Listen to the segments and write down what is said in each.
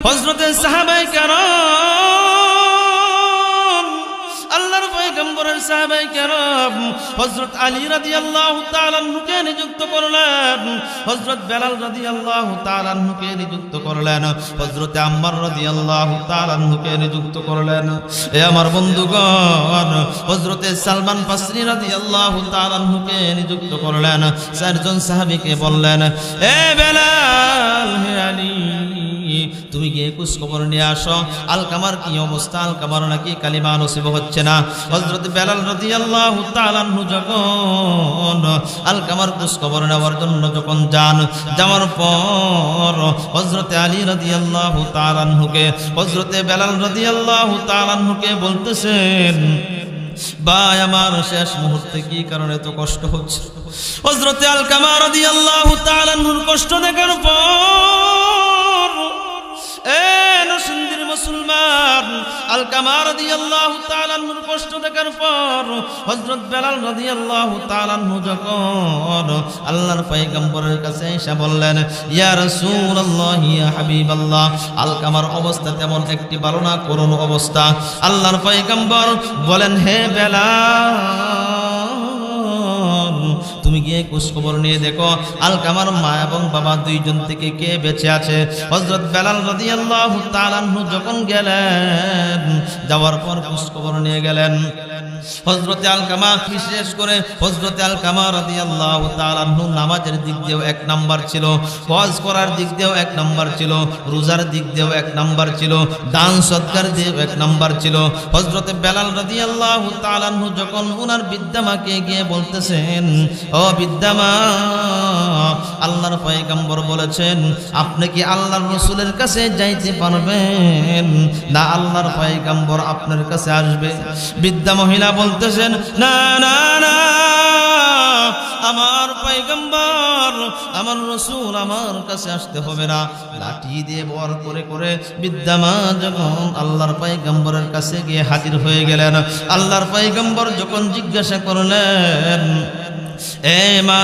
হযরতে সাহাবায়ে কেরাম আল্লাহর পয়গম্বরের সাহাবায়ে কেরাম হযরত আলী রাদিয়াল্লাহু তাআলা আনহুকে নিযুক্ত করলেন, হযরত বেলাল রাদিয়াল্লাহু তাআলা আনহুকে নিযুক্ত করলেন, হযরত আম্মার রাদিয়াল্লাহু তাআলা আনহুকে নিযুক্ত করলেন। এ আমার বন্ধুগণ, হযরতে সালমান ফারসি রাদিয়াল্লাহু তাআলা আনহুকে নিযুক্ত করলেন। চারজন সাহাবীকে বললেন, এ বেলাল, হে আলী, তুমি গিয়ে খোঁজ খবর নিয়ে আসো, আলকামার কি অবস্থা, আলকামার নাকি কালিমা নসিব হচ্ছে না। হযরত বেলাল রাদিয়াল্লাহু তাআলা আনহু যখন আলকামার খোঁজ খবর নেওয়ার জন্য যখন যাওয়ার পর হযরত আলী রাদিয়াল্লাহু তাআলা আনহুকে হযরতে বেলাল রাদিয়াল্লাহু তাআলা আনহুকে বলতেছেন, ভাই আমার শেষ মুহূর্তে কি কারণে এত কষ্ট হচ্ছে? হযরতে আলকামা রাদিয়াল্লাহু তাআলা আনহুর কষ্ট দেখার পর নরসিংদীর মুসলমান আলকামা রাদিয়াল্লাহু তাআলা আনহুর কষ্ট দেখার পর হযরত বেলাল রাদিয়াল্লাহু তাআলা আনহু যখন আল্লাহর পয়গম্বরের কাছে এসে বললেন, ইয়া রাসূলুল্লাহ, ইয়া হাবিবাল্লাহ, আলকামার অবস্থা তেমন একটি ভালো না, করুণ অবস্থা। আল্লাহর পয়গম্বর বলেন, হে বেলাল, তুমি গিয়ে খোঁজ খবর নিয়ে দেখো আলকামার মা এবং বাবা দুইজন থেকে কে বেঁচে আছে। হযরত বেলাল রাদিয়াল্লাহু তাআলা আনহু যখন গেলেন, যাওয়ার পর খোঁজ খবর নিয়ে গেলেন। হযরতে আলকামা, বিশেষ করে হযরতে আলকামা রাদিয়াল্লাহু তাআলা আনহু নামাজের দিক দিয়েও এক নাম্বার ছিল, হজ করার দিক দিয়েও এক নাম্বার ছিল, রোজার দিক দিয়েও এক নাম্বার ছিল, দান সদকার দিয়েও এক নাম্বার ছিল। হযরতে বেলাল রাদিয়াল্লাহু তাআলা আনহু যখন ওনার বিদ্যামাকে গিয়ে বলতেছেন, ও বিদ্যামা, আল্লাহর পয়গম্বর বলেছেন আপনি কি আল্লাহর রাসূলের কাছে যাইতে পারবেন, না আল্লাহর পয়গম্বর আপনার কাছে আসবে? বিদ্যা মহিলা বলতেছেন, না না না, আমার পয়গম্বর, আমার রাসূল আমার কাছে আসতে হবে না। লাঠি দিয়ে বর করে করে বিদ্যামা যখন আল্লাহর পয়গম্বরের কাছে গিয়ে হাজির হয়ে গেলেন, আল্লাহর পয়গম্বর যখন জিজ্ঞাসা করলেন, এ মা,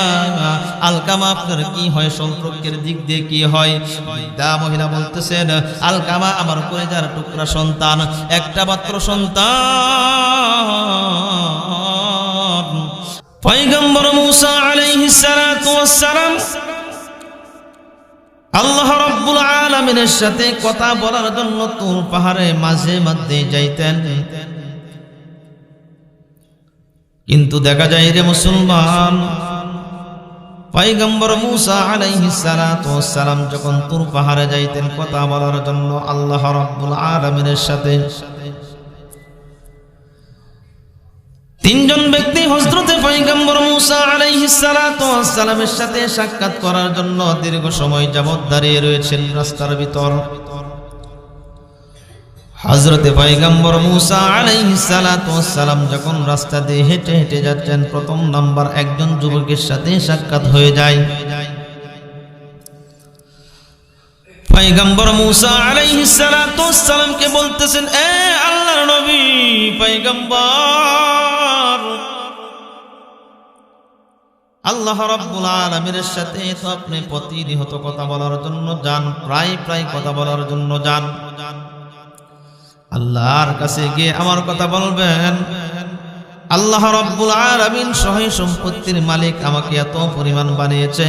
আলকামা আপনার কি হয়, সম্পর্কের দিক দিয়ে কি হয়? বিদ্যা মহিলা বলতেছেন, আলকামা আমার কলিজার টুকরা সন্তান, একটা মাত্র সন্তান। পয়গম্বর মূসা আলাইহিস সালাতু ওয়াস সালাম আল্লাহ রাব্বুল আলামিনের সাথে কথা বলার জন্য তুর পাহাড়ে মাঝে মধ্যে যাইতেন, কিন্তু দেখা যায় রে মুসলমান, পয়গম্বর মূসা আলাইহিস সালাতু ওয়াস সালাম যখন তুর পাহাড়ে যাইতেন কথা বলার জন্য আল্লাহ রাব্বুল আলামিনের সাথে, তিনজন ব্যক্তি হযরতে পয়গম্বর মূসা আলাইহিস সালাতু ওয়াস সালামের সাথে সাক্ষাৎ করার জন্য দীর্ঘ সময় যাবত দাঁড়িয়ে রয়েছেন রাস্তার ভিতর। হযরতে পয়গম্বর মূসা আলাইহিস সালাতু ওয়াস সালাম যখন রাস্তা দিয়ে হেঁটে হেঁটে যাচ্ছেন, প্রথম নাম্বার একজন যুবকের সাথে সাক্ষাৎ হয়ে যায়। পয়গম্বর মূসা আলাইহিস সালাতু ওয়াস সালামকে বলতেছেন, এ আল্লাহর নবী পয়গম্বর, আল্লাহ রাব্বুল আলামিনের সাথে তো আপনি প্রতিনিয়ত কথা বলার জন্য যান, প্রায় প্রায় কথা বলার জন্য যান, আল্লাহর কাছে গিয়ে আমার কথা বলবেন। আল্লাহ রাব্বুল আলামিন সহায় সম্পত্তির মালিক, আমাকে এত পরিমাণ বানিয়েছে,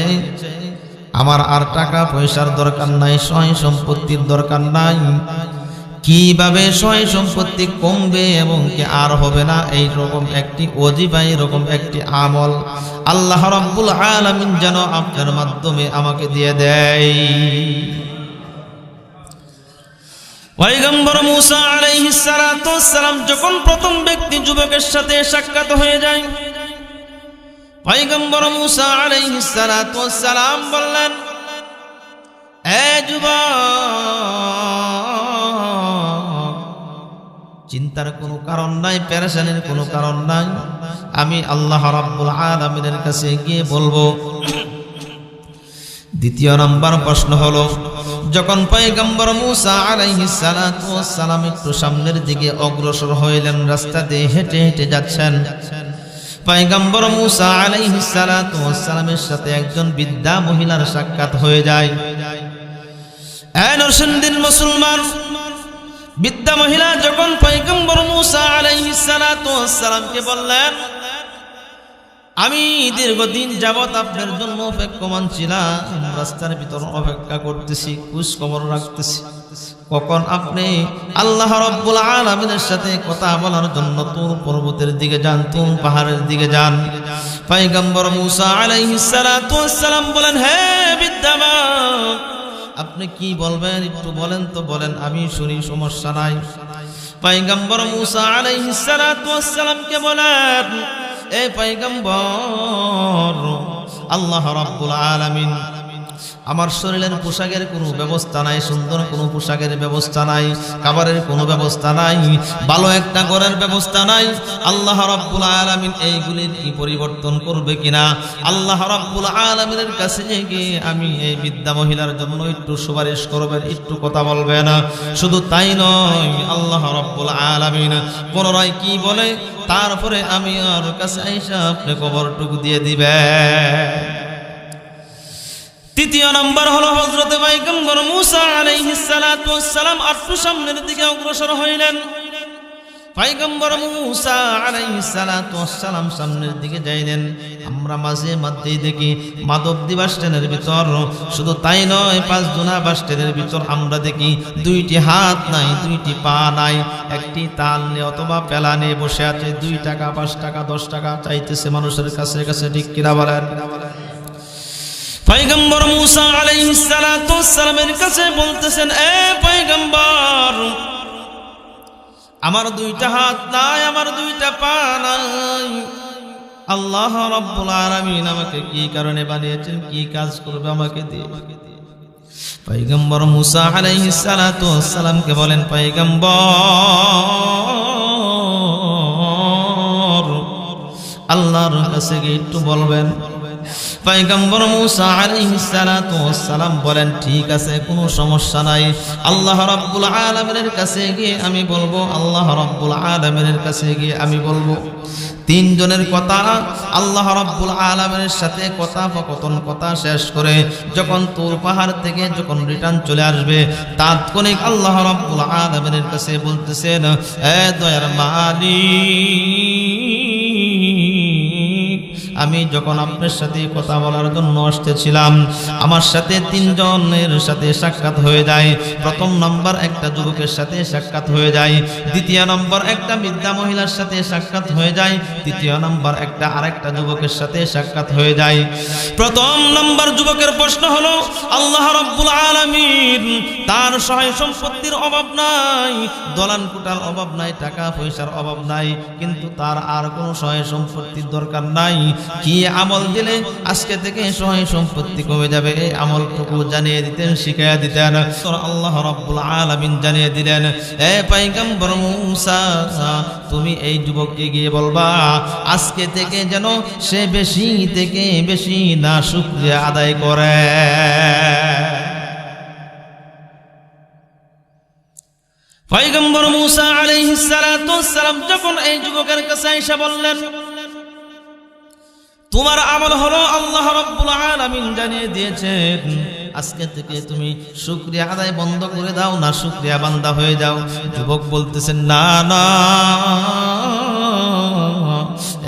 আমার আর টাকা পয়সার দরকার নাই, সহায় সম্পত্তির দরকার নাই। কিভাবে সহায় সম্পত্তি কমবে এবং কি আর হবে না, এই রকম একটি ওজিফা, এরকম একটি আমল আল্লাহ রাব্বুল আলামিন যেন আপনার মাধ্যমে আমাকে দিয়ে দেয়। পয়গম্বর মূসা আলাইহিস সালাতু ওয়াস সালাম যখন প্রথম ব্যক্তি যুবকের সাথে সাক্ষাৎ হয়ে যায়, পয়গম্বর মূসা আলাইহিস সালাতু ওয়াস সালাম বললেন, এ যুবক, চিন্তার কোনো কারণ নাই, পেরেশানির কোনো কারণ নাই, আমি আল্লাহ রাব্বুল আলামিনের কাছে গিয়ে বলবো। দ্বিতীয় নাম্বার প্রশ্ন হলো, যখন পয়গম্বর মূসা আলাইহিস সালাতু ওয়াস সালাম একটু সামনের দিকে অগ্রসর হইলেন, রাস্তা দিয়ে হেঁটে হেঁটে যাচ্ছেন, পয়গম্বর মূসা আলাইহিস সালাতু ওয়াস সালামের সাথে একজন বৃদ্ধা মহিলার সাক্ষাৎ হয়ে যায়। নরসিংদীর মুসলমান বৃদ্ধা মহিলা যখন পয়গম্বর মূসা আলাইহিস সালাতু ওয়াস সালামকে বললেন, আমি দীর্ঘদিন যাবত আপনার জন্য অপেক্ষমান ছিলাম, রাস্তার ভিতর অপেক্ষা করতেছি, খোঁজ খবর রাখতেছি কখন আপনি আল্লাহ রাব্বুল আলামিনের সাথে কথা বলার জন্য তুর পর্বতের দিকে যান, তুর পাহাড়ের দিকে যান। পয়গম্বর মূসা আলাইহিস সালাতু ওয়াস সালাম বলেন, হে বৃদ্ধা মা, আপনি কি বলবেন একটু বলেন তো, বলেন আমি শুনি, সমস্যা নাই। পয়গম্বর মূসা আলাইহিস সালাতু ওয়াস সালামকে বলেন, এ পয়গম্বর, আল্লাহ রাব্বুল আলামিন আমার শরীরের পোশাকের কোনো ব্যবস্থা নাই, সুন্দর কোনো পোশাকের ব্যবস্থা নাই, খাবারের কোনো ব্যবস্থা নাই, ভালো একটা ঘরের ব্যবস্থা নাই। আল্লাহ রাব্বুল আলামিন এইগুলির কি পরিবর্তন করবে কিনা আল্লাহ রাব্বুল আলামিনের কাছে গিয়ে আমি এই বৃদ্ধা মহিলার জন্য একটু সুপারিশ করবেন, একটু কথা বলবেন। শুধু তাই নয়, আল্লাহ রাব্বুল আলামিন পুনরায় কি বলে, তারপরে আমি আর কাছে আইসা আপনি কবরটুকু দিয়ে দিবেন। তৃতীয় নম্বর হলো হযরতে পয়গম্বর মূসা আলাইহিস সালাতু ওয়াস সালাম একটু সামনের দিকে অগ্রসর হইলেন। পয়গম্বর মূসা আলাইহিস সালাতু ওয়াস সালাম সামনের দিকে যাইলেন। আমরা মাঝে মধ্যেই দেখি মাধবদী বাস স্ট্যান্ডের ভিতর, শুধু তাই নয়, 5 জোনা বাস স্ট্যান্ডের ভিতর আমরা দেখি 2টি হাত নাই, 2টি পা নাই, একটি তাল নিয়ে অথবা পেলা নিয়ে বসে আছে, 2 টাকা 5 টাকা 10 টাকা চাইতেছে মানুষের কাছে কাছে, ঠিক কিনা বলেন? পয়গম্বর মূসা আলাইহিস সালাতু ওয়াস সালামের কাছে বলতেছেন, এ পয়গম্বর, আমার 2টা হাত নাই, আমার 2টা পা নাই, আল্লাহ রাব্বুল আলামিন আমাকে কি কারণে বানিয়েছেন, কি কাজ করবে আমাকে দিয়ে। পয়গম্বর মূসা আলাইহিস সালাতু ওয়াস সালামকে বলেন, পয়গম্বর, আল্লাহর কাছে গিয়ে একটু বলবেন। পয়গম্বর মূসা আলাইহিস সালাতু ওয়াস সালাম বলেন, ঠিক আছে, কোনো সমস্যা নাই, আল্লাহ রাব্বুল আলামিনের কাছে গিয়ে আমি বলবো, আল্লাহ রাব্বুল আলামিনের কাছে গিয়ে আমি বলবো। 3 জনের কথা আল্লাহ রাব্বুল আলামিনের সাথে কথোপকথন কথা শেষ করে যখন তুর পাহাড় থেকে যখন রিটার্ন চলে আসবে, তাৎক্ষণিক আল্লাহ রাব্বুল আলামিনের কাছে বলতেছেন, এ দয়ার মালিক, আমি যখন আপনার সাথে কথা বলার জন্য আসতেছিলাম, আমার সাথে 3 জনের সাথে সাক্ষাৎ হয়ে যায়। প্রথম নম্বর একটা যুবকের সাথে সাক্ষাৎ হয়ে যায়, দ্বিতীয় নম্বর একটা বৃদ্ধা মহিলার সাথে সাক্ষাৎ হয়ে যায়, তৃতীয় নম্বর একটা আরেকটা যুবকের সাথে সাক্ষাৎ হয়ে যায়। প্রথম নম্বর যুবকের প্রশ্ন হলো, আল্লাহ রাব্বুল আলামিন তার সহায় সম্পত্তির অভাব নাই, দলান কুটার অভাব নাই, টাকা পয়সার অভাব নাই, কিন্তু তার আর কোনো সহায় সম্পত্তির দরকার নাই। কি আমল দিলে আজকে থেকে সহায় সম্পত্তি কমে যাবে, এই আমলটুকু জানিয়ে দিতেন, শিখাইয়া দিতেন। আল্লাহ রাব্বুল আলামিন জানিয়ে দিলেন, এ পয়গম্বর মূসা, তুমি এই যুবককে গিয়ে বলবা, আজকে থেকে যেন সে বেশি থেকে বেশি না শুকরিয়া আদায় করে। পয়গম্বর মূসা আলাইহিস সালাতু ওয়াস সালাম যখন এই যুবকের কাছে এসে বললেন, তোমার আমল হলো আল্লাহ রাব্বুল আলামিন জানিয়ে দিয়েছেন, আজকে থেকে তুমি শুকরিয়া আদায় বন্ধ করে দাও, না শুকরিয়া বান্দা হয়ে যাও। যুবক বলতেছেন, না না,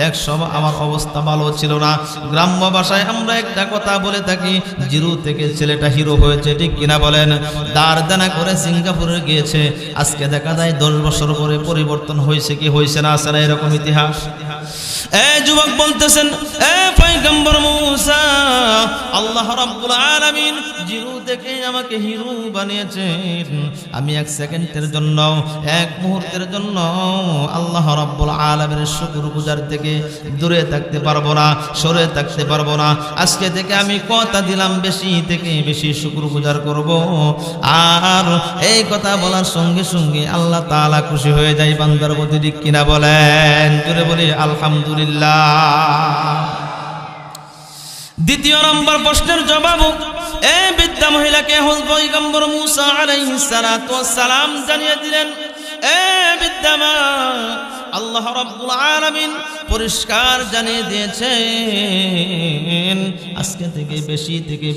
এক সময় আমার অবস্থা ভালো ছিল না, গ্রাম্য ভাষায় আমরা একটা কথা বলে থাকি, জিরো থেকে ছেলেটা হিরো হয়েছে, ঠিক কিনা বলেন? দাঁড় করে সিঙ্গাপুরে গিয়েছে, আজকে দেখা যায় 10 বছর পরে পরিবর্তন হয়েছে কি হয়েছে না, আছে না এরকম ইতিহাস? এই যুবক বলতেছেন, এ পয়গম্বর মূসা, আল্লাহ রাব্বুল আলামিন জিরো থেকে আমাকে হিরো বানিয়েছেন, আমি 1 সেকেন্ডের জন্য, 1 মুহূর্তের জন্য আল্লাহ রাব্বুল আলামিনের শুকরগুজার থেকে দূরে থাকতে পারবো না, সরে থাকতে পারবো না। আজকে থেকে আমি কথা দিলাম, বেশি থেকে বেশি শুকরগুজার করব। আর এই কথা বলার সঙ্গে সঙ্গে আল্লাহ তাআলা খুশি হয়ে যায় বান্দার প্রতি, ঠিক কিনা বলেন? জোরে বলি আলহামদুলিল্লাহ। দ্বিতীয় নম্বর প্রশ্নের জবাব এই বৃদ্ধা মহিলাকে পয়গম্বর মূসা আলাইহিস সালাতু ওয়াস সালাম জানিয়ে দিলেন, এ বৃদ্ধা মা, আল্লাহ রাব্বুল আলামিন পরিষ্কার জানিয়ে দিয়েছেন আজকে থেকে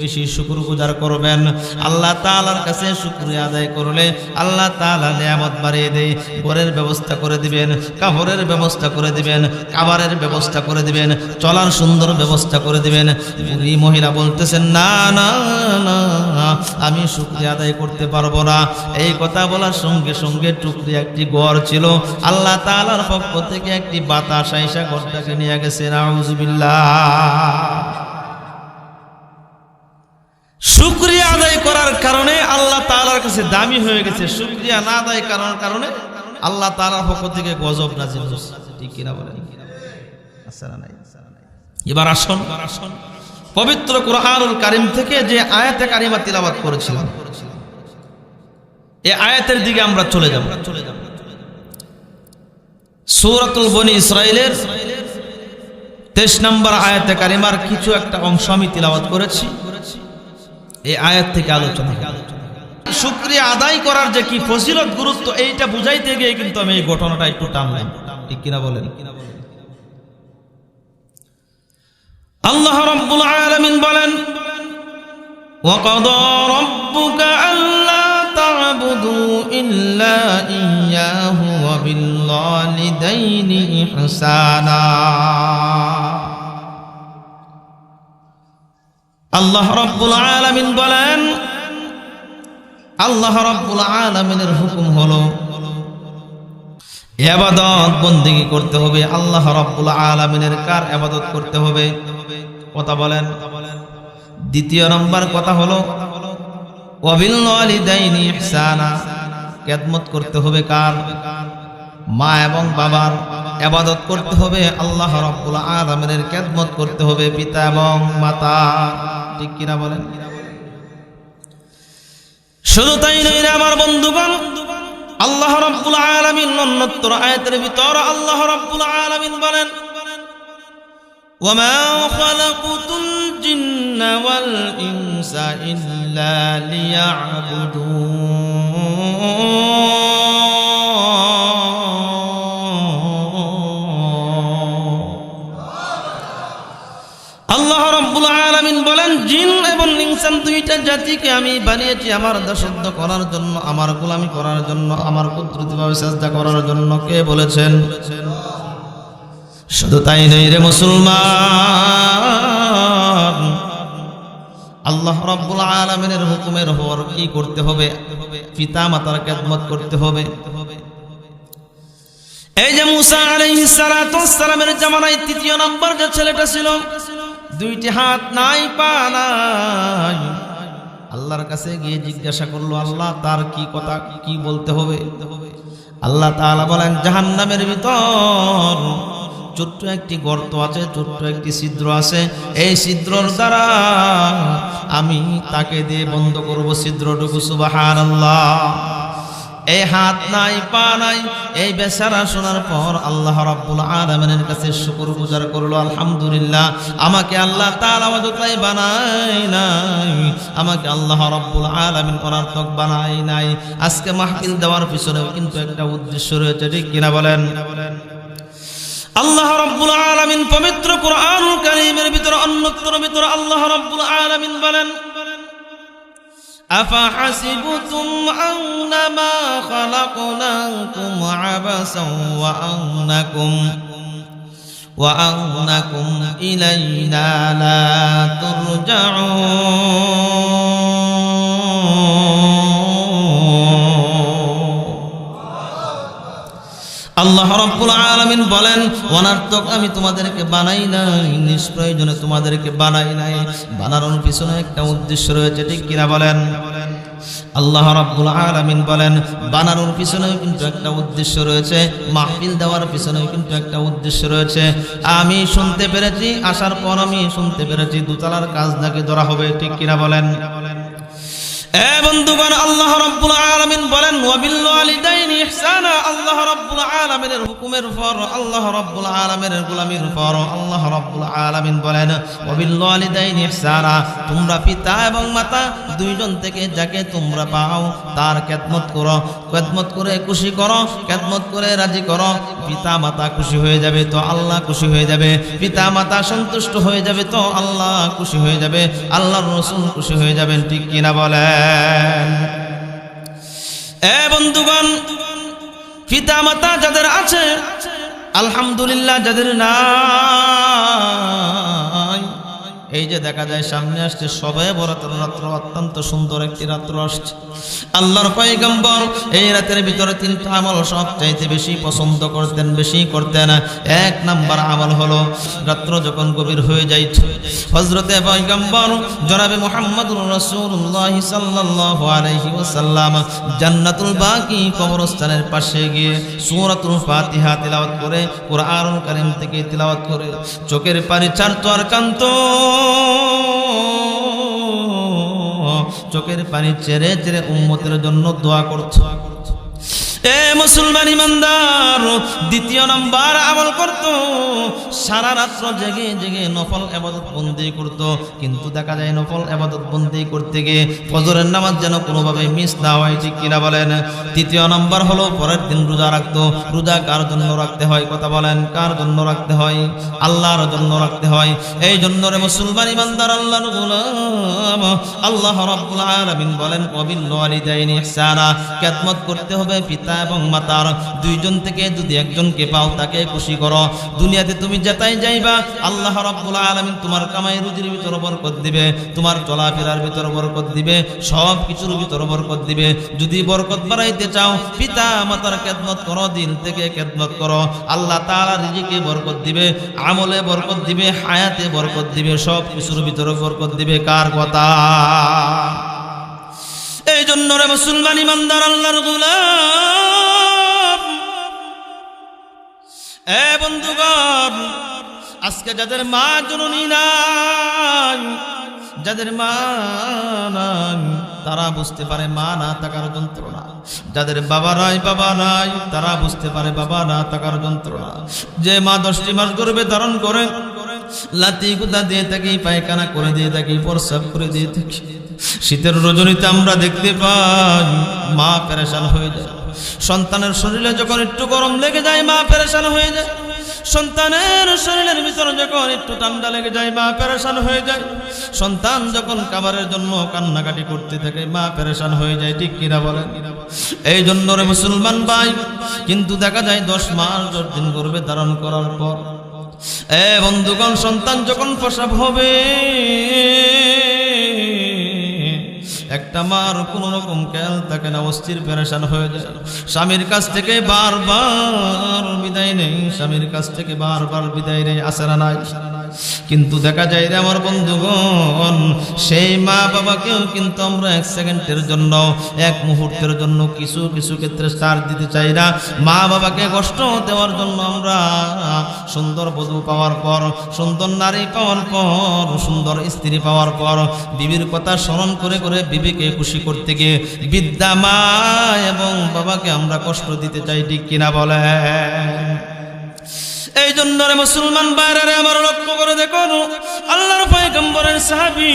বেশি শুকরগুজার করবেন। আল্লাহ তাআলার কাছে শুকরিয়া আদায় করলে আল্লাহ তাআলা নিয়ামত বাড়িয়ে দেয়। ঘরের ব্যবস্থা করে দিবেন, কাপড়ের ব্যবস্থা করে দিবেন, খাবারের ব্যবস্থা করে দিবেন, চলার সুন্দর ব্যবস্থা করে দিবেন। বুড়ি মহিলা বলতেছেন না না না আমি শুকরিয়া আদায় করতে পারবো না। এই কথা বলার সঙ্গে সঙ্গে টুকরি একটি ঘর ছিল, আল্লাহ তাআলার পক্ষ থেকে একটি বাতাস আইসা ঘরটাকে নিয়ে গেছে। নাউজুবিল্লাহ। শুকরিয়া আদায় করার কারণে আল্লাহ তাআলার কাছে দামি হয়ে গেছে, শুকরিয়া না আদায় করার কারণে আল্লাহ তাআলার পক্ষ থেকে গজব নাযিল হচ্ছে। ঠিক কিনা বলেন? এবার আসুন পবিত্র কুরআনুল কারীম থেকে যে আয়াতে কারিমা তিলাওয়াত করেছিলাম এই আয়াতের দিকে আমরা চলে যাব। সূরাতুল বনী ইসরাঈলের 23 নম্বর আয়াতে কারিমার কিছু একটা অংশ আমি তিলাওয়াত করেছি। এই আয়াত থেকে আলোচনা, শুকরিয়া আদায় করার যে কি ফজিলত গুরুত্ব এইটা বুঝাইতে গিয়ে কিন্তু আমি এই ঘটনাটা একটু টানলাম। ঠিক কিনা বলেন? আল্লাহ রাব্বুল আলামিন বলেন ওয়াকাদা রাব্বুকা আল্লা তা'বুদু ইল্লা ইয়্যাহু ওয়া বিল ওয়ালিদাইনি ইহসানা। আল্লাহ রাব্বুল আলামিন বলেন আল্লাহ রাব্বুল আলামিনের হুকুম হলো ইবাদত বন্দেগী করতে হবে। আল্লাহ রাব্বুল আলামিনের কার ইবাদত করতে হবে? কথা বলেন। দ্বিতীয় নম্বর কথা হলো ওয়াবিল ওয়ালিদাইনি ইহসানা, খেদমত করতে হবে কার? মা এবং বাবার ইবাদত করতে হবে। আল্লাহ রাব্বুল আলামিনের খেদমত করতে হবে পিতা এবং মাতা। ঠিক কিনা বলেন? শুধু তাই নয় রে আমার বন্ধুগণ, আল্লাহ রাব্বুল আলামিন অন্যত্র আয়াতের ভিতর আল্লাহ রাব্বুল আলামিন বলেন ওয়ামা খালাকুতুল জিন্না ওয়াল ইনসা ইল্লা লিয়াবুদুন। আল্লাহ রাব্বুল আলামিন বলেন জিন এবং ইনসান দুইটা জাতিকে আমি বানিয়েছি আমার দাসত্ব করার জন্য, আমার গোলামি করার জন্য, আমার কুদরতিভাবে সিজদা করার জন্য। কে বলেছেন? শুধু তাই নয় রে মুসলমান, আল্লাহ রাব্বুল আলামিনের হুকুমের উপর কি করতে হবে? পিতা মাতার খেদমত করতে হবে। এই যে মুসা আলাইহিস সালাতু ওয়াস সালামের জামানায় তৃতীয় নম্বর যে ছেলেটা ছিল, দুইটি হাত নাই পা নাই, আল্লাহর কাছে গিয়ে জিজ্ঞাসা করলো আল্লাহ তার কি কথা কি বলতে হবে? আল্লাহ তাআলা বলেন জাহান্নামের ভিতর ছোট্ট একটি গর্ত আছে, ছোট্ট একটি ছিদ্র আছে, এই ছিদ্রর দ্বারা আমি তাকে দিয়ে বন্ধ করব ছিদ্রটুকু। সুবহানাল্লাহ। এই হাত নাই পা নাই এই বেচারা শোনার পর আল্লাহ রাব্বুল আলামিনের কাছে শুকরগুজার করলো, আলহামদুলিল্লাহ আমাকে আল্লাহ তাআলা ওয়াজতাই বানাই নাই, আমাকে আল্লাহ রাব্বুল আলামিন অনার্থক বানাই নাই। আজকে মাহফিল দেওয়ার পিছনে কিন্তু একটা উদ্দেশ্য রয়েছে। ঠিক কিনা বলেন? আল্লাহ রাব্বুল আলামিন পবিত্র কুরআনুল কারীমের ভিতর অন্যত্র ভিতর আল্লাহ রাব্বুল আলামিন বলেন أفحسبتم أنما خلقناكم عبثا وأنكم إلينا لا ترجعون। আল্লাহ রাব্বুল আলামিন বলেন অনার্থক আমি তোমাদেরকে বানাই নাই, নিষ্প্রয়োজনে তোমাদেরকে বানাই নাই, বানানোর পিছনে একটা উদ্দেশ্য রয়েছে। ঠিক কিনা বলেন? আল্লাহ রাব্বুল আলামিন বলেন বানানোর পিছনেও কিন্তু একটা উদ্দেশ্য রয়েছে, মাহফিল দেওয়ার পিছনেও কিন্তু একটা উদ্দেশ্য রয়েছে। আমি শুনতে পেরেছি, আসার পর আমি শুনতে পেরেছি দোতলার কাজ নাকি ধরা হবে। ঠিক কিনা বলেন? এ বন্ধুগণ, আল্লাহ রাব্বুল আলামিন বলেন ওয়াবিল ওয়ালিদাইনি ইহসানা। আল্লাহ রাব্বুল আলামিন আলামিনের হুকুমের উপর, আল্লাহ রাব্বুল আলামিনের গোলামির উপর আল্লাহ রাব্বুল আলামিন বলেন ওয়াবিল ওয়ালিদাইনি ইহসানা, তোমরা পিতা এবং মাতা দুইজন থেকে যাকে তোমরা পাও তার খেদমত করো, খেদমত করে খুশি করো, খেদমত করে রাজি করো। পিতা মাতা খুশি হয়ে যাবে তো আল্লাহ খুশি হয়ে যাবে, পিতা মাতা সন্তুষ্ট হয়ে যাবে তো আল্লাহ খুশি হয়ে যাবে, আল্লাহর রাসূল খুশি হয়ে যাবেন, ঠিক কিনা বলেন? বন্ধুগণ, পিতা মাতা যাদের আছে আলহামদুলিল্লাহ, যাদের নাই, এই যে দেখা যায় সামনে আসছে শবে বরাতের রাত্র, অত্যন্ত সুন্দর একটি রাত্র আসছে। আল্লাহর পয়গম্বর এই রাতের ভিতরে তিনটা আমল সবচাইতে বেশি পছন্দ করতেন, বেশি করতেন। এক নাম্বার আমল হলো রাত্র যখন গভীর হয়ে যায়, হযরতে পয়গম্বর জনাবে মুহাম্মদুর রাসূলুল্লাহ সাল্লাল্লাহু আলাইহি ওয়াসাল্লাম জান্নাতুল বাকি কবরস্থানের পাশে গিয়ে সূরাতুল ফাতিহা তিলাওয়াত করে, কুরআনুল কারীম থেকে তিলাওয়াত করে চোখের পানি ছাড়তো আর কাঁদতো, চোখের পানি ছেড়ে ছেড়ে উম্মতের জন্য দোয়া করতো। মুসলমান ইমানদার দ্বিতীয় নাম্বার আমল করত, সারা রাত্র জেগে জেগে নফল ইবাদত বন্দি করত। কিন্তু দেখা যায় নফল ইবাদত বন্দি করতে গিয়ে ফজরের নামাজ যেন কোনোভাবে মিস না হয়, ঠিক কিনা বলেন? তৃতীয় নাম্বার হলো পরের দিন রোজা রাখতো। রোজা কার জন্য রাখতে হয়? কথা বলেন, কার জন্য রাখতে হয়? আল্লাহর জন্য রাখতে হয়। এই জন্য রে মুসলমান ইমানদার আল্লাহর গোলাম, আল্লাহ রাব্বুল আলামিন বলেন ওয়াবিল ওয়ালিদাইনি ইহসানা, খেদমত করতে হবে পিতা এবং মাতার। দুইজন থেকে যদি একজনকে পাও তাকে খুশি করো। দুনিয়াতে তুমি যেটাই যাইবা আল্লাহ রাব্বুল আলামিন তোমার কামাই রুজির ভিতর বরকত দিবে, তোমার চলাফেরার ভিতর বরকত দিবে, সব কিছুর ভিতর বরকত দিবে। যদি বরকত বাড়াইতে চাও পিতা মাতার খেদমত করো, দিল থেকে খেদমত করো, আল্লাহ তাআলা রিজিকে বরকত দিবে, আমলে বরকত দিবে, হায়াতে বরকত দিবে, সব কিছুর ভিতরে বরকত দিবে। কার কথা? এই জন্য রে মুসলমান ইমানদার আল্লাহর গোলাম, বন্ধুগণ, আজকে যাদের মা জননী নাই, যাদের মা নাই তারা বুঝতে পারে মা না থাকার যন্ত্রণা। যাদের বাবা নাই তারা বুঝতে পারে বাবা না থাকার যন্ত্রণা। যে মা 10টি মাস গর্ভে ধারণ করে লাতি গুদা দিয়ে থাকি, পায়খানা করে দিয়ে থাকি, প্রস্রাব করে দিয়ে থাকি, শীতের রজনীতে আমরা দেখতে পাই মা পেরেশান হয়ে যায়। সন্তানের শরীরে যখন একটু গরম লেগে যায় মা পেরেশান হয়ে যায়। সন্তানের শরীরের ভিতরে যখন একটু ঠান্ডা লেগে যায় মা পেরেশান হয়ে যায়। সন্তান যখন খাবারের জন্য কান্নাকাটি করতে থাকে মা পেরেশান হয়ে যায়, ঠিক কিনা বলেন? এই জন্য রে মুসলমান ভাই, কিন্তু দেখা যায় 10 মাস 10 দিন গর্ভে ধারণ করার পর বন্ধুগণ সন্তান যখন প্রসব হবে একটা মার কোন রকম খেয়াল থাকে না, অস্থির পেরেশান হয়ে যায়। স্বামীর কাছ থেকে বারবার বিদায় নেই, স্বামীর কাছ থেকে বারবার বিদায় নেই, আসে না নাই? কিন্তু দেখা যায় রে আমার বন্ধুগণ, সেই মা বাবাকেও কিন্তু আমরা 1 সেকেন্ডের জন্য, 1 মুহূর্তের জন্য কিছু কিছু ক্ষেত্রে ছাড় দিতে চাই না। মা বাবাকে কষ্ট দেওয়ার জন্য আমরা সুন্দর বধূ পাওয়ার পর, সুন্দর নারী পাওয়ার পর, সুন্দর স্ত্রী পাওয়ার পর বিবির কথা স্মরণ করে করে বিবিকে খুশি করতে গিয়ে বৃদ্ধা মা এবং বাবাকে আমরা কষ্ট দিতে চাই, ঠিক কিনা বলে? এই জন্য রে মুসলমান বাইরে আমার লক্ষ্য করে দেখুন, আল্লাহর পয়গম্বরের সাহাবী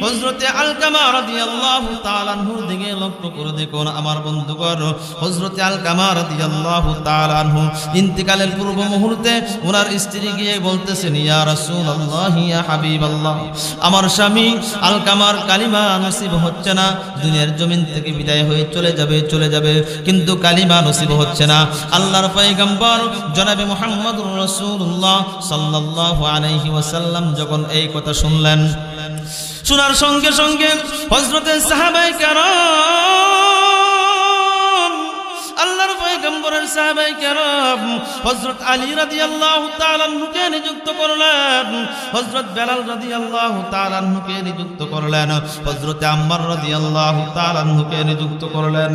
হযরতে আলকামা রাদিয়াল্লাহু তাআলা আনহুর দিকে লক্ষ্য করে দেখুন আমার বন্ধুগণ। হযরতে আলকামা রাদিয়াল্লাহু তাআলা আনহু ইন্তিকালের পূর্ব মুহূর্তে ওনার স্ত্রী গিয়ে বলতেছেন, ইয়া রাসূলুল্লাহ, ইয়া হাবিবাল্লাহ, আমার স্বামী আলকামার কালিমা নসিব হচ্ছে না, দুনিয়ার জমিন থেকে বিদায় হয়ে চলে যাবে, কিন্তু কালিমা নসিব হচ্ছে না। আল্লাহর পয়গম্বর জনাবে মুহাম্মদ রাসূলুল্লাহ সাল্লাল্লাহু আলাইহি ওয়াসাল্লাম যখন এই কথা শুনলেন, শোনার সঙ্গে সঙ্গে হযরতে সাহাবায়ে কেরাম, আল্লাহর পয়গম্বরের সাহাবায়ে কেরাম হযরত আলী রাদিয়াল্লাহু তাআলা আনহুকে নিযুক্ত করলেন, হযরত বেলাল রাদিয়াল্লাহু তাআলা আনহুকে নিযুক্ত করলেন, হযরত আম্মার রাদিয়াল্লাহু তাআলা আনহুকে নিযুক্ত করলেন।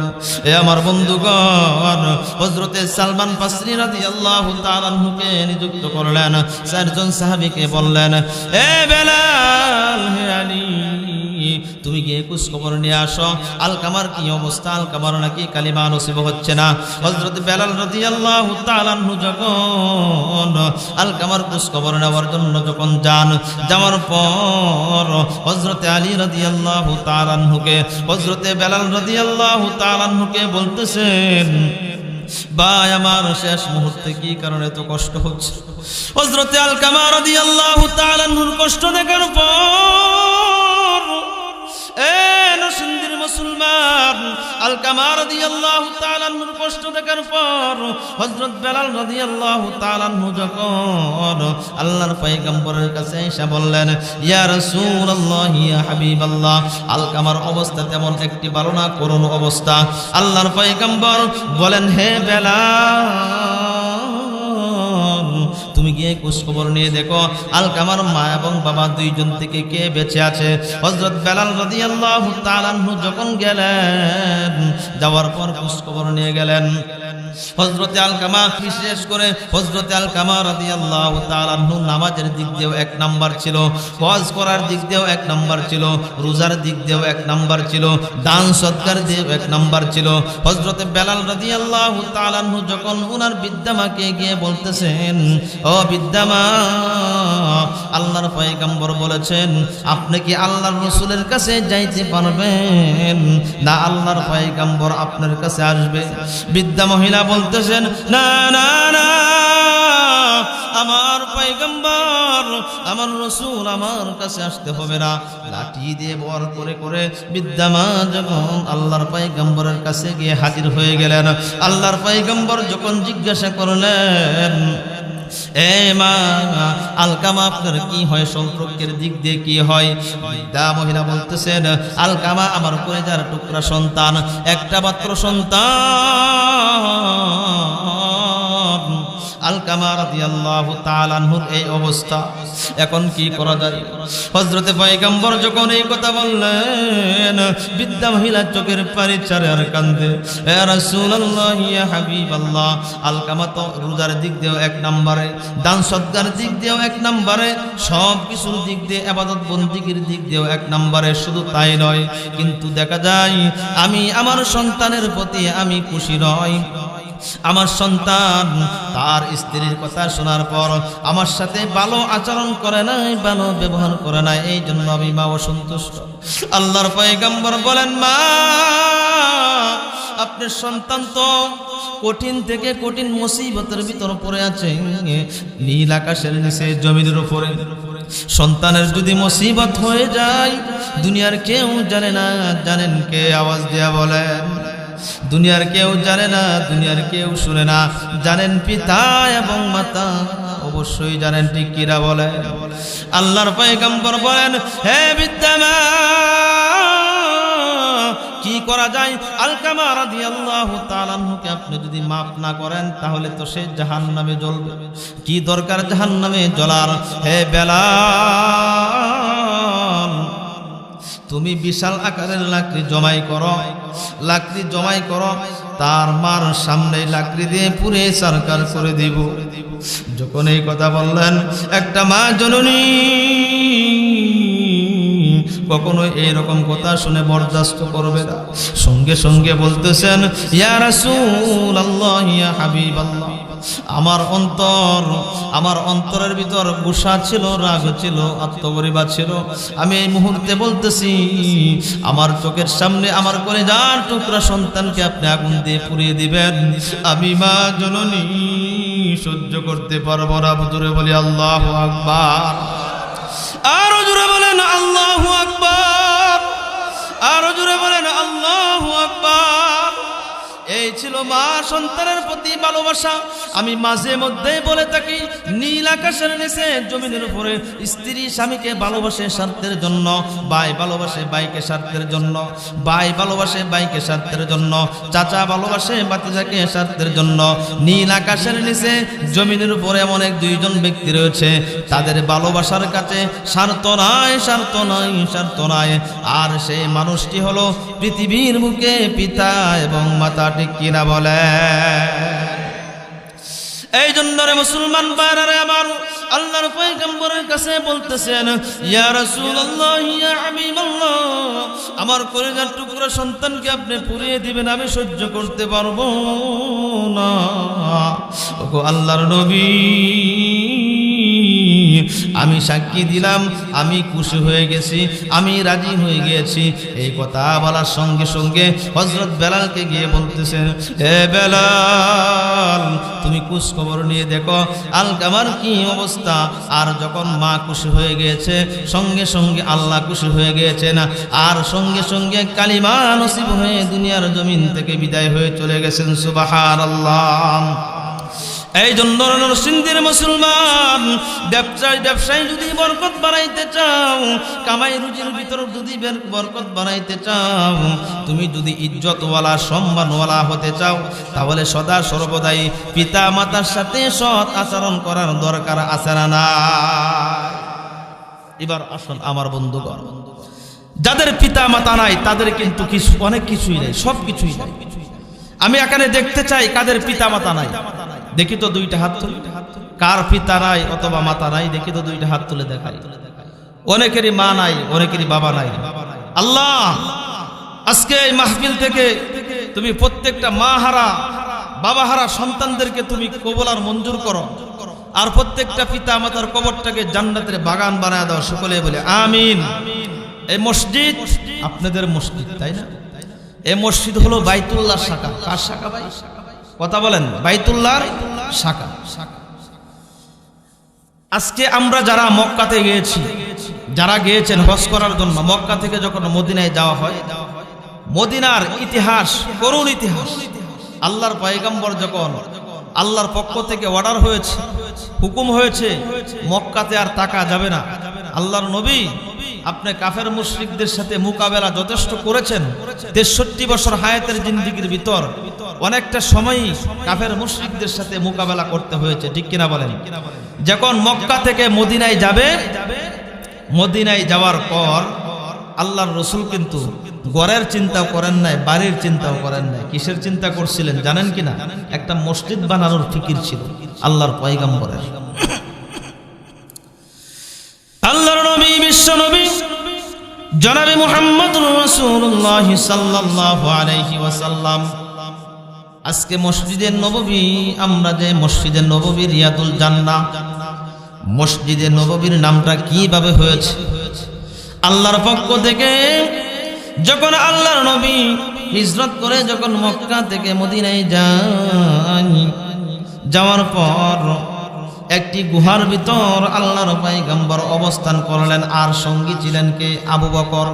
এ আমার বন্ধুগণ, হযরতে সালমান ফারসি রাদিয়াল্লাহু তাআলা আনহুকে নিযুক্ত করলেন। 4 জন সাহাবীকে বললেন, এ বেলাল, হে আলী, তুমি গিয়ে খোঁজ খবর নিয়ে আসো আলকামার কি অবস্থা, আলকামার নাকি কালিমা নসিব হচ্ছে না। হযরত বেলাল রাদিয়াল্লাহু তাআলা আনহু যখন আলকামার খোঁজ খবর নেওয়ার জন্য যখন যাওয়ার পর হযরত আলী রাদিয়াল্লাহু তাআলা আনহুকে হযরত বেলাল রাদিয়াল্লাহু তাআলা আনহুকে বলতেছেন, ভাই আমার শেষ মুহূর্তে কি কারণে এত কষ্ট হচ্ছে? হযরত আলকামা রাদিয়াল্লাহু তাআলা আনহুর কষ্ট দেখার পর নরসিংদীর মুসলমান আলকামা রাদিয়াল্লাহু তাআলা আনহুর কষ্ট দেখার পর হযরত বেলাল রাদিয়াল্লাহু তাআলা আনহু যখন আল্লাহর পয়গম্বরের কাছে এসে বললেন, ইয়া রাসূলুল্লাহ ইয়া হাবিবাল্লাহ, আলকামার অবস্থা তেমন একটি ভালো না, করুণ অবস্থা। আল্লাহর পয়গম্বর বলেন, হে বেলাল, তুমি গিয়ে খোঁজ খবর নিয়ে দেখো আলকামার মা এবং বাবা দুইজন থেকে কে বেঁচে আছে। হযরত বেলাল রাদিয়াল্লাহু তাআলা আনহু যখন গেলেন, যাওয়ার পর খোঁজ খবর নিয়ে গেলেন। হযরত আলকামা, বিশেষ করে হযরত আলকামা রাদিয়াল্লাহু তাআলা আনহু নামাজের দিক দিয়েও এক নাম্বার ছিল, হজ করার দিক দিয়েও এক নাম্বার ছিল, রোজার দিক দিয়েও এক নাম্বার ছিল, দান সদকার দিয়েও এক নাম্বার ছিল। হযরত বেলাল রাদিয়াল্লাহু তাআলা আনহু যখন ওনার বিদ্যামাকে গিয়ে বলতেছেন, ও বিদ্যামা, আল্লাহর পয়গম্বর বলেছেন আপনি কি আল্লাহর রাসূলের কাছে যাইতে পারবেন না আল্লাহর পয়গম্বর আপনার কাছে আসবে? বিদ্যা মহিলা বলতেছেন, না না না, আমার পয়গম্বর আমার রাসূল আমার কাছে আসতে হবে না। লাঠি দিয়ে বর করে করে বিদ্যামা যখন আল্লাহর পয়গম্বরের কাছে গিয়ে হাজির হয়ে গেলেন, আল্লাহর পয়গম্বর যখন জিজ্ঞাসা করলেন, এ মা, আলকামা আপনার কি হয়, সম্পর্কের দিক দিয়ে কি হয়? বিদ্যা মহিলা বলতেছেন, আলকামা আমার কলেজার টুকরা সন্তান, একটা মাত্র সন্তান। আলকামা রাদিয়াল্লাহু তাআলা আনহুর এই অবস্থা, এখন কি করা যায়? হযরত পয়গম্বর যখন এই কথা বললেন, বিদ্যা মহিলা চোখের পানি ছাড়ে আর কান্দে, হে রাসূলুল্লাহ ইয়া হাবিবাল্লাহ, আলকামা তো রোজার দিক দিয়েও এক নম্বরে, দান সদকার দিক দিয়েও এক নম্বরে, সব কিছুর দিক দিয়ে, ইবাদত বন্দেগীর দিক দিয়েও এক নম্বরে। শুধু তাই নয়, কিন্তু দেখা যায় আমি আমার সন্তানের প্রতি আমি খুশি নই। আমার সন্তান তার স্ত্রীর কথা শোনার পর আমার সাথে ভালো আচরণ করে নাই, ভালো ব্যবহার করে নাই, এই জন্য আমি মা অসন্তুষ্ট। আল্লাহর পয়গম্বর বলেন, মা, আপনার সন্তান তো কঠিন থেকে কঠিন মুসিবতের ভিতর পড়ে আছে, নীল আকাশের নিচে জমিনের উপরে। সন্তানের যদি মুসিবত হয়ে যায়, দুনিয়ার কেউ জানে না, জানেন কে? আওয়াজ দিয়া বলেন। দুনিয়ার কেউ জানে না, দুনিয়ার কেউ শুনে না, জানেন পিতা এবং মাতা, অবশ্যই জানেন, ঠিক কিরা বলে? আল্লাহর পয়গম্বর বলেন, হে বিদ্যামা, কি করা যায়? আলকামা রাদিয়াল্লাহু তাআলা আনহুকে আপনি যদি মাফ না করেন, তাহলে তো সে জাহান্নামে জ্বলবে। কি দরকার জাহান্নামে জ্বলার? হে বেলাল, তুমি বিশাল আকারের লাকড়ি জমাই করো, লাকড়ি জমাই করো, তার মার সামনে লাকড়ি দিয়ে পুরে সরকার করে দিব। যখন এই কথা বললেন, একটা মা জননী কখনো এইরকম কথা শুনে বরদাস্ত করবে না, সঙ্গে সঙ্গে বলতেছেন, ইয়া রাসূলুল্লাহ ইয়া হাবিবাল্লাহ, আমার অন্তরের ভিতর গুসা ছিল, রাগ ছিল, আত্মগরিমা ছিল। আমি এই মুহূর্তে বলতেছি, আমার চোখের সামনে আমার কলেজার টুকরা সন্তানকে আপনি আগুন দিয়ে পুড়িয়ে দিবেন, আমি মা জননী সহ্য করতে পারবো না। জোরে বলি আল্লাহু আকবার। আরো জোরে বলেন আল্লাহু আকবার, আরো জোরে বলেন আল্লাহু আকবার। এই ছিল মা সন্তানের প্রতি ভালোবাসা। আমি মাঝে মধ্যে বলে থাকি, নীল আকাশের নিচে জমিনের উপরে স্ত্রী স্বামীকে ভালোবাসে স্বার্থের জন্য, ভাই ভালোবাসে ভাইকে স্বার্থের জন্য, ভাই ভালোবাসে ভাইকে স্বার্থের জন্য, চাচা ভালোবাসে ভাতিজাকে স্বার্থের জন্য। নীল আকাশের নিচে জমিনের উপরে এমন এক দুইজন ব্যক্তি রয়েছে, তাদের ভালোবাসার কাছে স্বার্থ নাই, স্বার্থ নাই, স্বার্থ নাই। আর সেই মানুষটি হলো পৃথিবীর বুকে পিতা এবং মাতা, ঠিক কিনা বলে? এই জন্য রে মুসলমান ভাইরা আমার, আল্লাহর পয়গম্বরের কাছে বলতেছেন, ইয়া রাসূলুল্লাহ, ইয়া হাবিবাল্লাহ, আমার কলিজার টুকরা সন্তানকে আপনি পুড়িয়ে দিবেন, আমি সহ্য করতে পারবো না। ওগো আল্লাহর নবী, আমি সাক্ষী দিলাম, আমি খুশি হয়ে গেছি, আমি রাজি হয়ে গিয়েছি। এই কথা বলার সঙ্গে সঙ্গে হযরত বেলালকে গিয়ে বলতেছেন, হে বেলাল, তুমি খোঁজ খবর নিয়ে দেখো আলকামার কি অবস্থা। আর যখন মা খুশি হয়ে গিয়েছে, সঙ্গে সঙ্গে আল্লাহ খুশি হয়ে গিয়েছেন, আর সঙ্গে সঙ্গে কালিমা নসিব হয়ে দুনিয়ার জমিন থেকে বিদায় হয়ে চলে গেছেন। সুবহানাল্লাহ। এই জন্য নরসিংদীর মুসলমান, ব্যবসায় যদি বরকত বাড়াইতে চাও, কামাই রুজির ভিতর যদি বরকত বাড়াইতে চাও, তুমি যদি ইজ্জতওয়ালা সম্মানওয়ালা হতে চাও, তাহলে সদা সর্বদাই পিতা মাতার সাথে সৎ আচরণ করার দরকার আছে না? এবার আসুন আমার বন্ধুগণ, যাদের পিতা মাতা নাই তাদের কিন্তু কিছু অনেক কিছুই নাই, সব কিছুই নাই। আমি এখানে দেখতে চাই কাদের পিতা মাতা নাই, দেখি তো দুইটা হাত তুলে। কার পিতা নাই অথবা মাতা নাই, দেখি তো দুইটা হাত তুলে দেখাই। অনেকেরই মা নাই, অনেকেরই বাবা নাই। আল্লাহ, আজকে এই মাহফিল থেকে তুমি প্রত্যেকটা মা হারা বাবা হারা সন্তানদেরকে তুমি কবুল আর মঞ্জুর করো, আর প্রত্যেকটা পিতা মাতার কবরটাকে জান্নাতের বাগান বানায় দাও। সকলে বলে আমিন। এই মসজিদ আপনাদের মসজিদ, তাই না? এই মসজিদ হলো বাইতুল্লাহ শাখা। কার শাখা ভাই? কথা বলেন। বাইতুল্লাহর শাখা। আজকে আমরা যারা মক্কাতে গিয়েছি, যারা গিয়েছেন হজ করার জন্য, মক্কা থেকে যখন মদিনায় যাওয়া হয়, মদিনার ইতিহাস করুণ ইতিহাস। আল্লাহর পয়গম্বর যখন আল্লাহর পক্ষ থেকে অর্ডার হয়েছে, হুকুম হয়েছে, মক্কাতে আর তাকা যাবে না। আল্লাহর নবী আপনি কাফের মুশরিকদের সাথে মোকাবেলা যথেষ্ট করেছেন। 63 বছর হায়াতের জিন্দেগির ভিতর অনেকটা সময়ই কাফের মুশরিকদের সাথে মোকাবেলা করতে হয়েছে, ঠিক কিনা বলেন? যখন মক্কা থেকে মদিনায় যাবে, মদিনায় যাওয়ার পর আল্লাহর রাসূল কিন্তু ঘরের চিন্তাও করেন নাই, বাড়ির চিন্তাও করেন নাই। কিসের চিন্তা করছিলেন জানেন কিনা? একটা মসজিদ বানানোর ফিকির ছিল আল্লাহর পয়গম্বরের। আল্লাহর নবী, বিশ্ব নবী জনাবে মুহাম্মদুর রাসূলুল্লাহ সাল্লাল্লাহু আলাইহি ওয়াসাল্লাম আজকে মসজিদে নববী, আমরা যে মসজিদে নববী রিয়াদুল জান্নাহ, মসজিদে নববীর নামটা কিভাবে হয়েছে? আল্লাহর পক্ষ থেকে যখন আল্লাহর নবী হিজরত করে যখন মক্কা থেকে মদিনায় যান, যাওয়ার পর একটি গুহার ভিতর আল্লাহর পয়গম্বর অবস্থান করলেন। আর সঙ্গী ছিলেন কে? আবু বকর।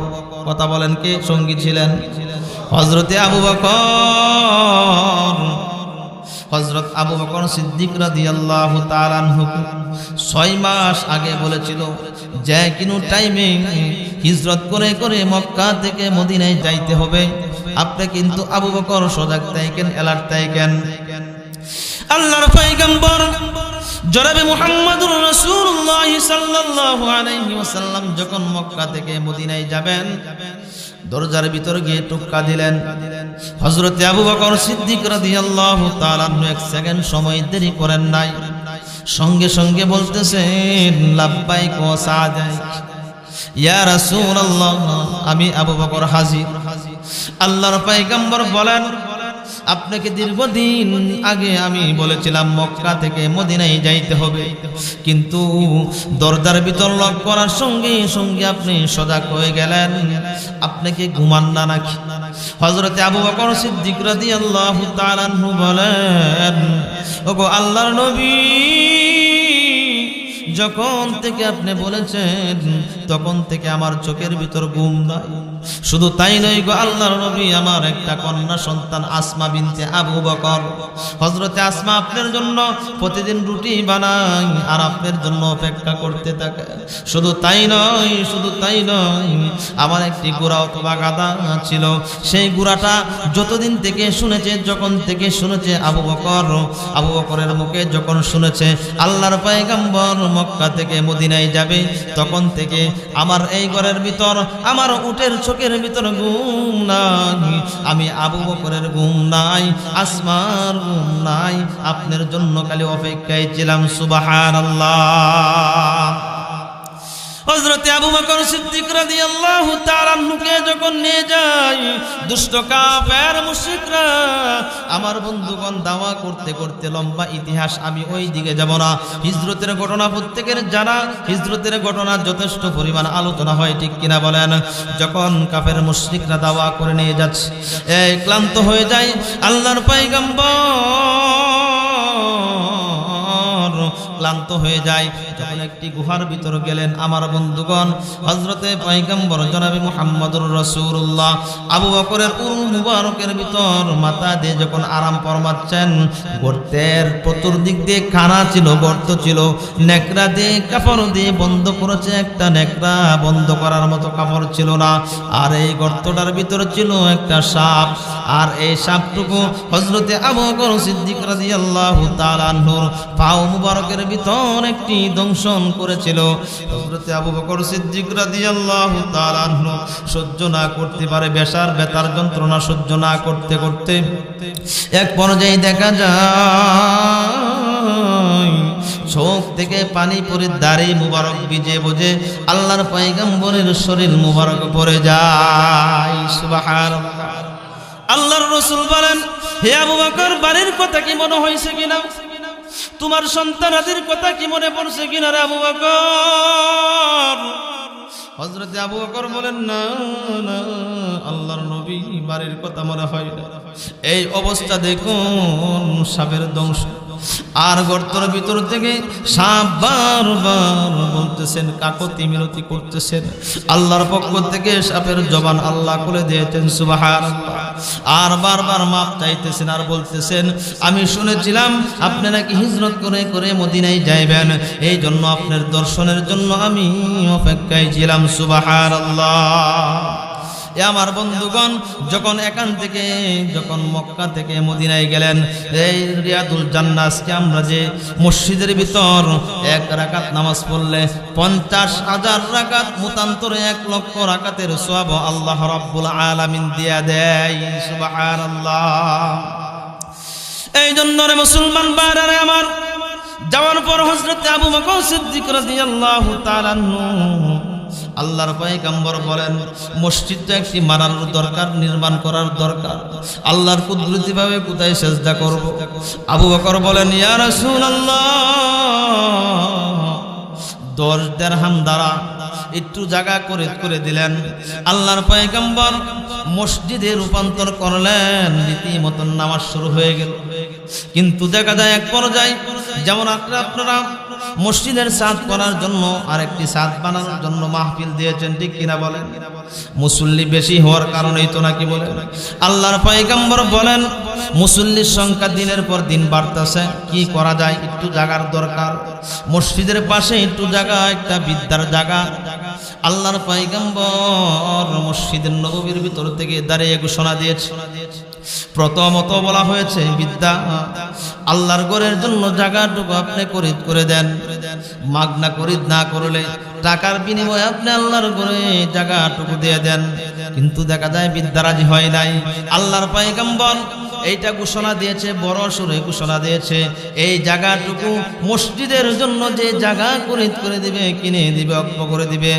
কথা বলেন, কে সঙ্গী ছিলেন? হযরতে আবু বকর। হযরত আবু বকর সিদ্দিক রাদিয়াল্লাহু তাআলা আনহু 6 মাস আগে বলেছিল যে কোনো টাইমে হিজরত করে করে মক্কা থেকে মদিনায় যাইতে হবে। আপনি কিন্তু আবু বকর সজাগ থাকেন, অ্যালার্ট থাকেন। আল্লাহর পয়গম্বর জনাবে মুহাম্মদুর রাসূলুল্লাহ সাল্লাল্লাহু আলাইহি ওয়াসাল্লাম যখন মক্কা থেকে মদিনায় যাবেন, দরজার ভিতর গিয়ে টুক্কা দিলেন। হযরতে আবু বকর সিদ্দিক রাদিয়াল্লাহু তাআলা 1 সেকেন্ড সময় দেরি করেন নাই, সঙ্গে সঙ্গে বলতেছেন লাব্বাইক ওয়া সাদাইক, ইয়া রাসূলুল্লাহ, আমি আবু বকর হাজির। আল্লাহর পয়গম্বর বলেন, আপনাকে দীর্ঘদিন আগে আমি বলেছিলাম মক্কা থেকে মদিনায় যাইতে হবে, কিন্তু দরজার ভিতর লক করার সঙ্গে সঙ্গে আপনি সজাগ হয়ে গেলেন। আপনি কি ঘুমান না নাকি? হযরতে আবু বকর সিদ্দিক রাদিয়াল্লাহু তাআলা আনহু বলেন, ওগো আল্লাহর নবী, যখন থেকে আপনি বলেছেন তখন থেকে আমার চোখের ভিতর ঘুম নাই। শুধু তাই নয় গো আল্লাহর নবী, আমার একটা কন্যা সন্তান আসমা বিনতে আবু বকর, হযরতে আসমা আপনার জন্য প্রতিদিন রুটি বানায় আর আপনার জন্য অপেক্ষা করতে থাকে। শুধু তাই নয়, শুধু তাই নয়, আমার একটি ঘোড়া অথবা গাধা ছিল। সেই ঘোড়াটা যতদিন থেকে শুনেছে, যখন থেকে শুনেছে আবু বকরের মুখে যখন শুনেছে আল্লাহর পয়গম্বর মক্কা থেকে মদিনায় যাবে তখন থেকে আমার এই ঘরের ভিতর আমার উটের চোখের ভিতর ঘুম নাই, আমি আবু বকরের ঘুম নাই, আসমার ঘুম নাই, আপনার জন্য খালি অপেক্ষায় ছিলাম। সুবহানাল্লাহ। হযরতে আবু বকর সিদ্দিক রাদিয়াল্লাহু তাআলা আনহুকে যখন নিয়ে যায় দুষ্ট কাফের মুশরিকরা, আমার বন্ধুগণ দাওয়া করতে করতে লম্বা ইতিহাস, আমি ওই দিকে যাব না। হিজরতের ঘটনা প্রত্যেকের জানা, হিজরতের ঘটনা যথেষ্ট পরিমাণ আলোচনা হয়, ঠিক কিনা বলেন? যখন কাফের মুশরিকরা দাওয়া করে নিয়ে যাচ্ছে, এই ক্লান্ত হয়ে যায় আল্লাহর পয়গম্বর, ক্লান্ত হয়ে যায়। যখন একটি গুহার ভিতর গেলেন আমার বন্ধুগণ, হযরতে পয়গম্বর জনাবে মুহাম্মদুর রাসূলুল্লাহ আবু বকরের উরু মুবারকের ভিতর মাথা দিয়ে যখন আরাম ফরমাচ্ছেন, গর্তের চতুর্দিক দিয়ে খানা ছিল, গর্ত ছিল, নেকড়া দিয়ে কাপড় দিয়ে বন্ধ করেছে, একটা নেকড়া বন্ধ করার মতো কাপড় ছিল না। আর এই গর্তটার ভিতর ছিল একটা সাপ, আর এই সাপটুকু হযরতে আবু বকর সিদ্দিক রাদিয়াল্লাহু তাআলা আনহুর পাও মুবারকের ভিতর একটি দংশন করেছিল। হযরতে আবু বকর সিদ্দিক রাদিয়াল্লাহু তাআলা আনহু সহ্য না করতে পারে, বেশার ব্যথার যন্ত্রণা সহ্য না করতে করতে এক পর্যায়ে দেখা যায় চোখ থেকে পানি পড়ে দাড়ি মুবারক ভিজে বোঝে আল্লাহর পয়গম্বরের শরীর মুবারক পড়ে যায়। সুবহানাল্লাহ। আল্লাহর রাসূল বলেন, হে আবু বকর, বাড়ির কথা কি মনে হয়েছে কিনা? তোমার সন্তানাদের কথা কি মনে পড়ছে কিনা রে আবু বকর? হযরতে আবু বকর বলেন, না না আল্লাহর নবী, বাড়ির কথা মনে হয় না। এই অবস্থা দেখুন, সাপের দংশ, আর গর্তের ভিতর থেকে সাপ বারবার বলতেছেন, কাকতি মিনতি করতেছেন। আল্লাহর পক্ষ থেকে সাপের জবান আল্লাহ করে দিয়েছেন। সুবহানাল্লাহ। আর বারবার মাপ চাইতেছেন আর বলতেছেন, আমি শুনেছিলাম আপনি নাকি হিজরত করে করে মদিনায় যাইবেন, এই জন্য আপনার দর্শনের জন্য আমি অপেক্ষায় ছিলাম। সুবহানাল্লাহ। আমার বন্ধুগণ যখন এখান থেকে যখন মক্কা থেকে মদিনায় গেলেন, এই রিয়াদুল জান্নাহ, আজকে আমরা যে মসজিদের ভিতর এক রাকাত নামাজ পড়লে 50,000 রাকাত, মতান্তরে 1,00,000 রাকাতের সওয়াব আল্লাহ রাব্বুল আলামিন দিয়া দেয়। সুবহানাল্লাহ। এই জন্য রে মুসলমান ভাইরা আমার, যাওয়ার পর হযরত আবু বকর সিদ্দিক রাদিয়াল্লাহু তাআলা আনহু আল্লাহর পয়গম্বর বলেন, মসজিদটা একটি বানানোর দরকার, নির্মাণ করার দরকার। আল্লাহর কুদরতি ভাবে কোথায় সেজদা করব? আবু বকর বলেন, ইয়া রাসূলুল্লাহ, 10 দিরহাম দ্বারা একটু জায়গা করে দিলেন। আল্লাহর পয়গম্বর মসজিদে রূপান্তর করলেন, রীতিমতো নামাজ শুরু হয়ে গেল। কিন্তু দেখা যায় এক পর্যায়ে, যেমন আপনারা মসজিদের ছাদ করার জন্য আরেকটি ছাদ বানানোর জন্য মাহফিল দিয়েছেন, ঠিক কিনা বলেন? মুসল্লি বেশি হওয়ার কারণেই তো নাকি বলেন? আল্লাহর পয়গম্বর বলেন, মুসল্লির সংখ্যা দিনের পর দিন বাড়তেছে, কি করা যায়? একটু জায়গার দরকার, মসজিদের পাশে একটু জায়গা, একটা বিদ্যার জায়গা। আল্লাহর পয়গম্বর মসজিদের নববীর ভিতর থেকে দাঁড়িয়ে ঘোষণা দিয়েছে, প্রথমত বলা হয়েছে, বিদ্যা আল্লাহর ঘরের জন্য জায়গাটুকু আপনি খরিদ করে দেন, মাগনা খরিদ না করলে টাকার বিনিময়ে আপনি আল্লাহর ঘরে জায়গাটুকু দিয়ে দেন। কিন্তু দেখা যায় বিদ্যা রাজি হয় নাই। আল্লাহর পয়গম্বর এইটা ঘোষণা দিয়েছে, বড় সুরে ঘোষণা দিয়েছে, এই জায়গাটুকু মসজিদের জন্য যে জায়গা খরিদ করে দিবে, কিনে দিবে, অক্ষ করে দিবে,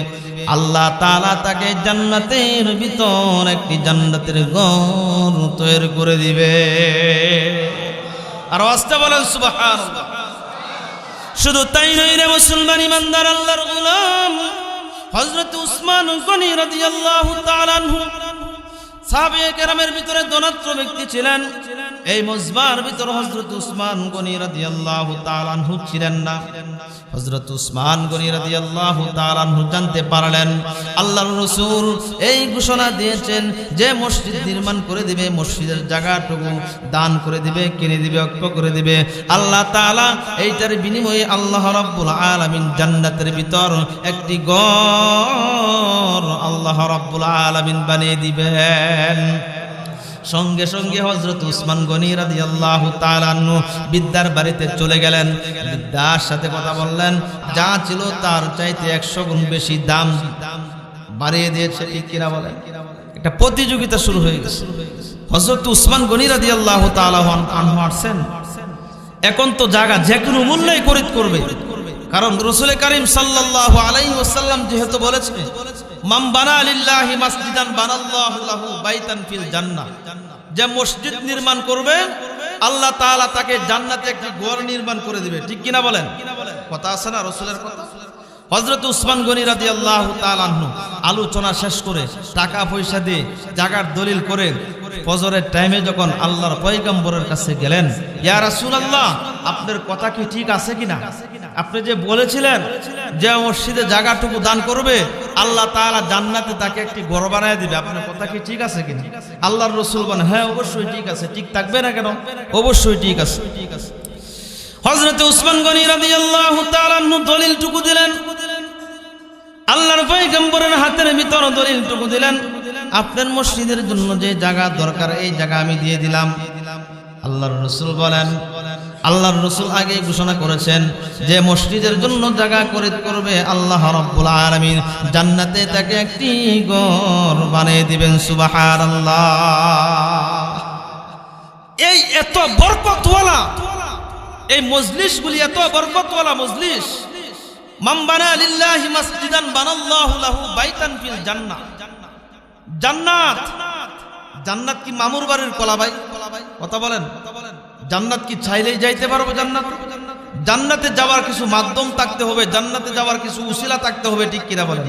আল্লাহ তাআলা তাকে জান্নাতের ভিতর একটি জান্নাতের ঘর তৈরি করে দিবে। আর ওয়াস্তা বলেন সুবহানাল্লাহ। শুধু তাই নয় রে মুসলমান ইমানদার আল্লাহর গোলাম, হযরত উসমান গনি রাদিয়াল্লাহু তাআলা আনহু সাহাবায়ে কেরামের ভিতরে দনাত্র ব্যক্তি ছিলেন। এই মজবার ভিতর হযরত উসমান গনি রাদিয়াল্লাহু তাআলা আনহু ছিলেন না। হযরত উসমান গনি রাদিয়াল্লাহু তাআলা আনহু জানতে পারলেন আল্লাহর রাসূল এই ঘোষণা দিয়েছেন যে মসজিদ নির্মাণ করে দিবে, মসজিদের জায়গাটুকু দান করে দিবে, কিনে দিবে, অক্ষ করে দিবে। আল্লাহ তাআলা এইটার বিনিময়ে আল্লাহ রাব্বুল আলামিন জান্নাতের ভিতর একটি ঘর আল্লাহ রাব্বুল আলামিন বানিয়ে দিবেন। সঙ্গে সঙ্গে হযরত উসমান গনি রাদিয়াল্লাহু তাআলা আনহু বিদ্যার বাড়িতে চলে গেলেন, বিদ্যার সাথে কথা বললেন, যা ছিল তার চাইতে 100 গুণ বেশি দাম বাড়িয়ে দিয়েছে, ঠিক কিনা বলেন? একটা প্রতিযোগিতা শুরু হয়ে গেছে। হযরত উসমান গনি রাদিয়াল্লাহু তাআলা আনহু আসছেন, এখন তো জায়গা যে কোনো মূল্যেই খরিদ করবে, কারণ রাসূল কারীম সাল্লাল্লাহু আলাইহি ওয়াসাল্লাম যেহেতু বলেছে, মান বানা লিল্লাহি মাসজিদান বানাল্লাহু লাহু বাইতান ফিল জান্নাহ, যে মসজিদ নির্মাণ করবে আল্লাহ তাআলা তাকে জান্নাতে একটি ঘর নির্মাণ করে দিবে, ঠিক কিনা বলেন? কথা আছে না রাসূলের কথা। হযরত উসমান গনি রাদিয়াল্লাহু তাআলা আনহু আলোচনা শেষ করে টাকা পয়সা দিয়ে জায়গার দলিল করে ফজরের টাইমে যখন আল্লাহর পয়গম্বরের কাছে গেলেন, ইয়া রাসূলুল্লাহ, আপনার কথা কি ঠিক আছে কিনা? আপনি যে বলেছিলেন যে মসজিদে জায়গাটুকু দান করবে আল্লাহ তাআলা জান্নাতে তাকে একটি ঘর বানায় দিবে, আপনার কথা কি ঠিক আছে কিনা? আল্লাহর রাসূল বলেন, হ্যাঁ অবশ্যই ঠিক আছে। ঠিক থাকবে না কেন? অবশ্যই ঠিক আছে। হযরত উসমান গনি রাদিয়াল্লাহু তাআলা আনহু দলিলটুকু দিলেন, আল্লাহর পয়গম্বরের হাতের ভিতর দলিলটুকু দিলেন, আপনার মসজিদের জন্য যে জায়গা দরকার এই জায়গা আমি দিয়ে দিলাম। আল্লাহর রাসূল বলেন, আল্লাহর রাসূল আগে ঘোষণা করেছেন যে মসজিদের জন্য জায়গা খরিদ করবে আল্লাহ রাব্বুল আলামিন জান্নাতে তাকে একটি ঘর বানিয়ে দিবেন। সুবহানাল্লাহ। এই এত বরকতওয়ালা এই মজলিসগুলি, এত বরকতওয়ালা মজলিস। মান বানা লিল্লাহি মাসজিদান বানাল্লাহু লাহু বাইতান ফিল জান্নাহ। জান্নাত, জান্নাত কি মামুর বাড়ির কলা ভাই? কথা বলেন। জান্নাত কি চাইলেই যাইতে পারবো? জান্নাত, জান্নাতে যাওয়ার কিছু মাধ্যম থাকতে হবে, জান্নাতে যাওয়ার কিছু উসিলা থাকতে হবে, ঠিক কিনা বলেন?